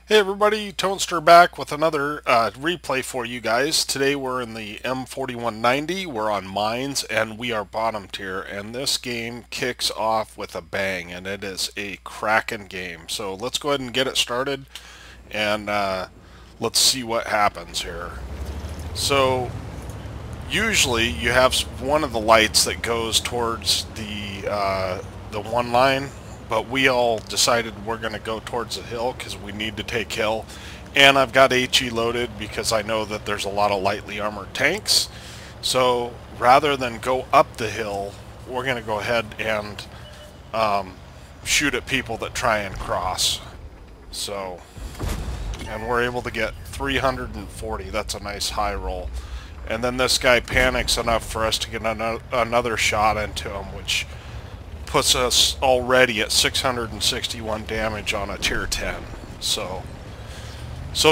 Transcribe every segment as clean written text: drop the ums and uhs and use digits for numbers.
Hey everybody, Toaster back with another replay for you guys. Today we're in the M4190, we're on mines, and we are bottom tier. And this game kicks off with a bang, and it is a cracking game. So let's go ahead and get it started, and let's see what happens here. So usually you have one of the lights that goes towards the one line, but we all decided we're going to go towards the hill because we need to take hill. And I've got HE loaded because I know that there's a lot of lightly armored tanks. So rather than go up the hill, we're going to go ahead and shoot at people that try and cross. So, and we're able to get 340. That's a nice high roll. And then this guy panics enough for us to get another shot into him, which puts us already at 661 damage on a tier 10. So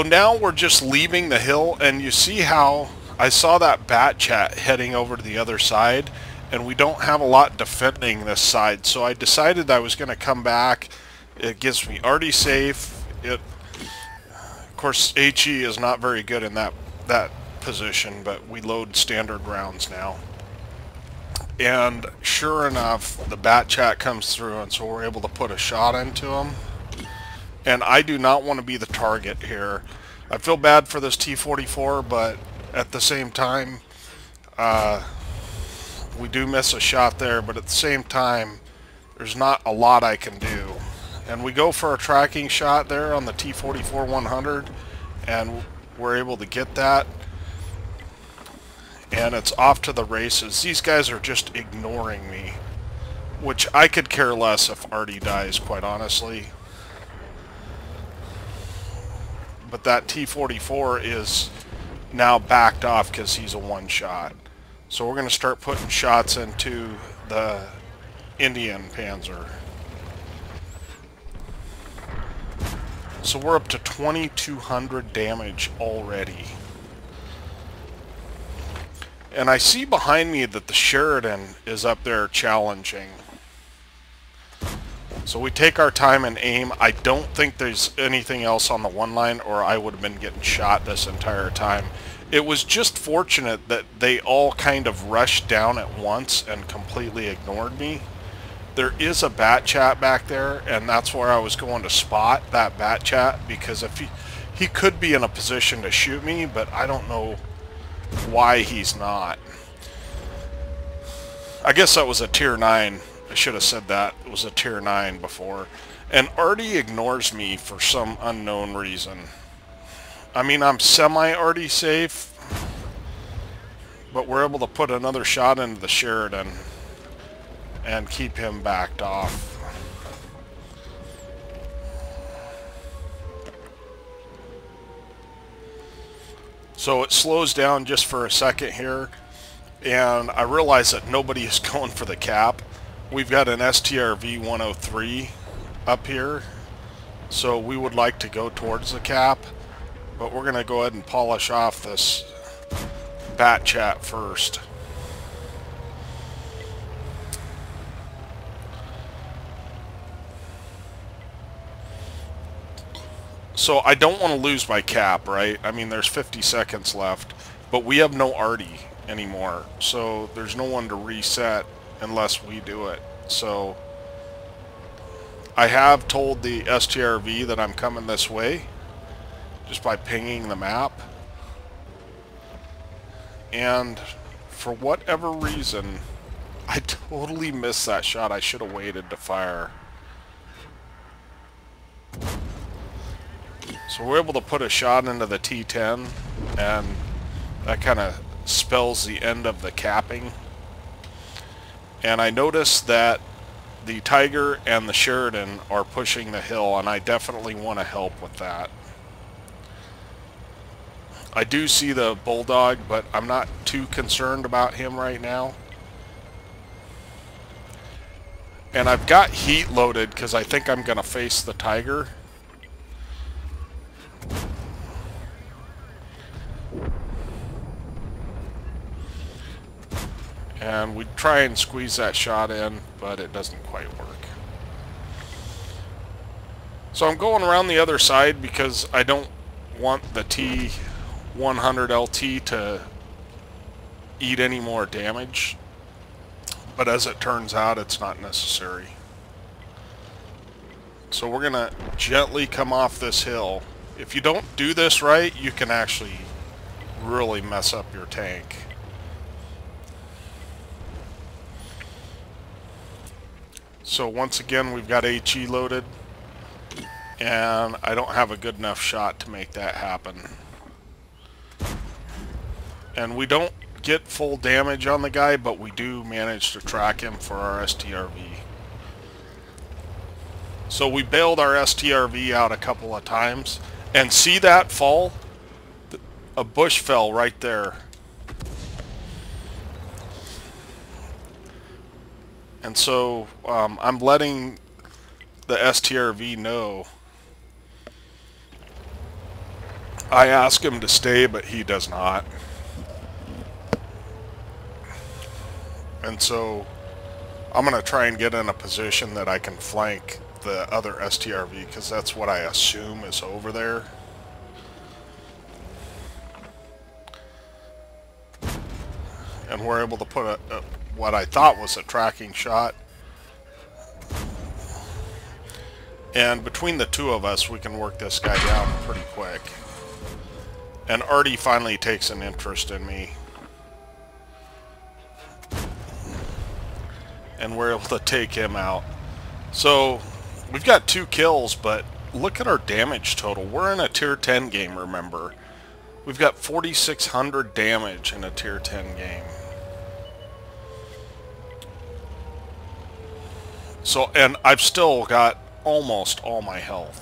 now we're just leaving the hill, and you see how I saw that bat chat heading over to the other side, and we don't have a lot defending this side. So I decided I was going to come back. It gives me already safe. Of course, HE is not very good in that position, but we load standard rounds now. And sure enough, the bat chat comes through, and so we're able to put a shot into him. And I do not want to be the target here. I feel bad for this T-44, but at the same time, we do miss a shot there, but at the same time, there's not a lot I can do. And we go for a tracking shot there on the T-44-100, and we're able to get that. And it's off to the races. These guys are just ignoring me, which I could care less if Artie dies, quite honestly. But that T-44 is now backed off because he's a one-shot. So we're going to start putting shots into the Indian Panzer. So we're up to 2,200 damage already. And I see behind me that the Sheridan is up there challenging. So we take our time and aim. I don't think there's anything else on the one line, or I would have been getting shot this entire time. It was just fortunate that they all kind of rushed down at once and completely ignored me. There is a bat chat back there, and that's where I was going to spot that bat chat, because if he could be in a position to shoot me, but I don't know why he's not. I guess that was a tier 9. I should have said that. It was a tier 9 before. And Artie ignores me for some unknown reason. I mean, I'm semi-Artie safe, but we're able to put another shot into the Sheridan and keep him backed off. So it slows down just for a second here, and I realize that nobody is going for the cap. We've got an STRV 103 up here, so we would like to go towards the cap, but we're going to go ahead and polish off this bat chat first. So I don't want to lose my cap, right? I mean, there's 50 seconds left, but we have no Artie anymore, so there's no one to reset unless we do it. So I have told the STRV that I'm coming this way just by pinging the map. And for whatever reason, I totally missed that shot. I should have waited to fire. So we're able to put a shot into the T10, and that kind of spells the end of the capping. And I noticed that the Tiger and the Sheridan are pushing the hill, and I definitely want to help with that. I do see the Bulldog, but I'm not too concerned about him right now. And I've got heat loaded because I think I'm going to face the Tiger. And we try and squeeze that shot in, but it doesn't quite work. So I'm going around the other side because I don't want the T100 LT to eat any more damage. But as it turns out, it's not necessary. So we're going to gently come off this hill. If you don't do this right, you can actually really mess up your tank. So once again, we've got HE loaded, and I don't have a good enough shot to make that happen. And we don't get full damage on the guy, but we do manage to track him for our STRV. So we bailed our STRV out a couple of times, and see that fall? A bush fell right there. And so I'm letting the STRV know. I ask him to stay, but he does not. And so I'm going to try and get in a position that I can flank the other STRV, because that's what I assume is over there. And we're able to put what I thought was a tracking shot. And between the two of us, we can work this guy down pretty quick. And Artie finally takes an interest in me. And we're able to take him out. So we've got 2 kills, but look at our damage total. We're in a tier 10 game, remember. We've got 4,600 damage in a tier 10 game. So, and I've still got almost all my health.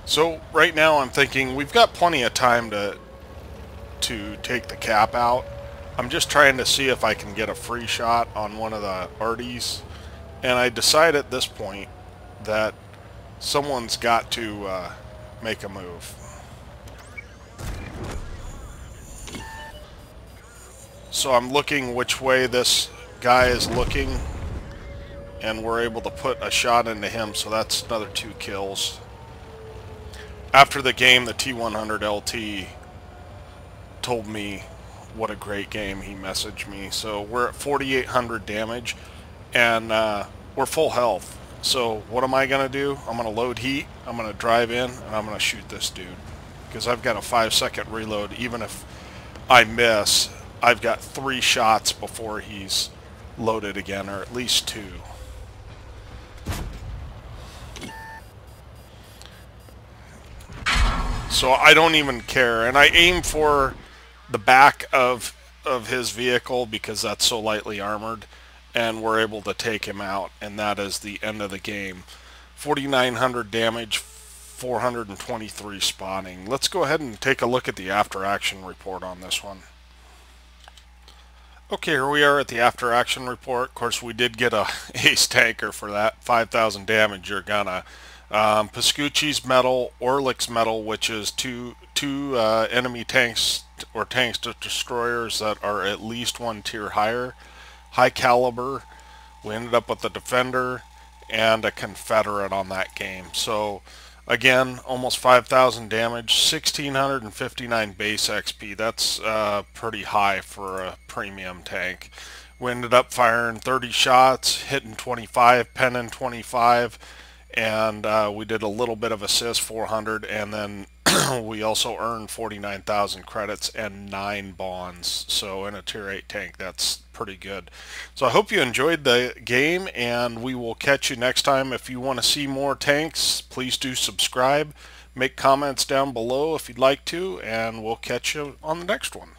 So right now I'm thinking we've got plenty of time to take the cap out. I'm just trying to see if I can get a free shot on one of the Arties, and I decide at this point that someone's got to make a move. So I'm looking which way this guy is looking, and we're able to put a shot into him, so that's another 2 kills. After the game, the T100 LT told me what a great game. He messaged me. So we're at 4,800 damage, and we're full health. So what am I going to do? I'm going to load heat, I'm going to drive in, and I'm going to shoot this dude. Because I've got a 5-second reload. Even if I miss, I've got 3 shots before he's loaded again, or at least 2. So I don't even care, and I aim for the back of his vehicle because that's so lightly armored, and we're able to take him out, and that is the end of the game. 4,900 damage, 423 spawning. Let's go ahead and take a look at the after action report on this one. Okay, here we are at the after action report. Of course, we did get a ace tanker for that 5,000 damage. You're gonna Pascucci's metal, Orlik's metal, which is two enemy tanks or tanks to destroyers that are at least 1 tier higher. High caliber. We ended up with a defender and a Confederate on that game. So again, almost 5,000 damage, 1,659 base XP. That's pretty high for a premium tank. We ended up firing 30 shots, hitting 25, penning 25, and we did a little bit of assist, 400, and then we also earned 49,000 credits and 9 bonds. So in a tier 8 tank, that's pretty good. So I hope you enjoyed the game, and we will catch you next time. If you want to see more tanks, please do subscribe. Make comments down below if you'd like to, and we'll catch you on the next one.